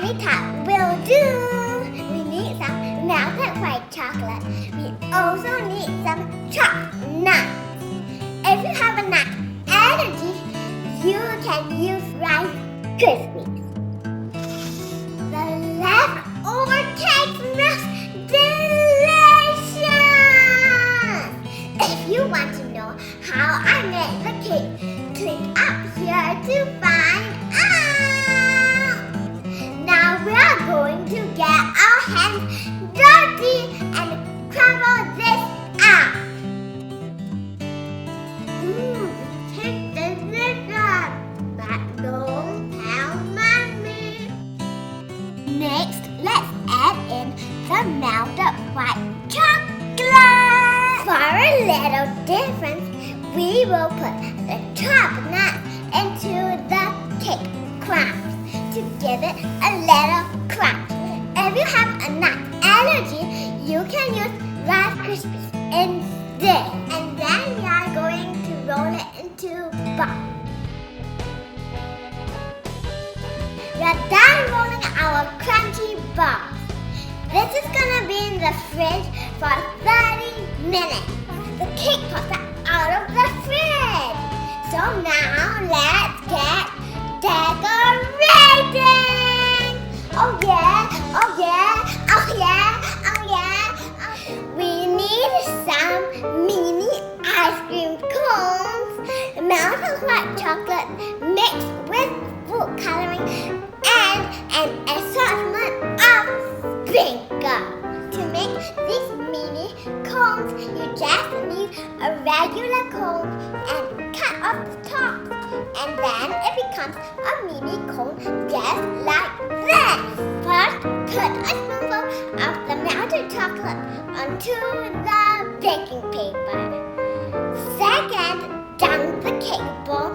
any type will do. We need some melted white chocolate. We also need some chopped nuts. If you have a nut allergy, you can use Rice Krispies. The leftover cake smells delicious! If you want to know how I made the cake, click up here to find out! Now we are going to get our hands dirty and crumble this up. Cake delicious, but don't tell mommy. Next, let's add in the melted white chocolate. For a little difference, we will put the chopped nuts into the cake crumbs to give it a little crunch. If you have a nut allergy, you can use Rice Krispies instead. And then we are going to roll it into balls. We are done rolling our crunchy balls. This is gonna be in the fridge for 30 minutes. The cake pops are out of the fridge. So now let's get decorating. Oh yeah, oh yeah, oh yeah, oh yeah. We need some mini ice cream cones, melted white chocolate mixed with food coloring, and an assortment of sprinkles. To make these mini cones, you just need a regular cone and cut off the top. And then it becomes a mini cone just like this. First, put a spoonful of the melted chocolate onto the baking paper. Second, dunk the cake bowl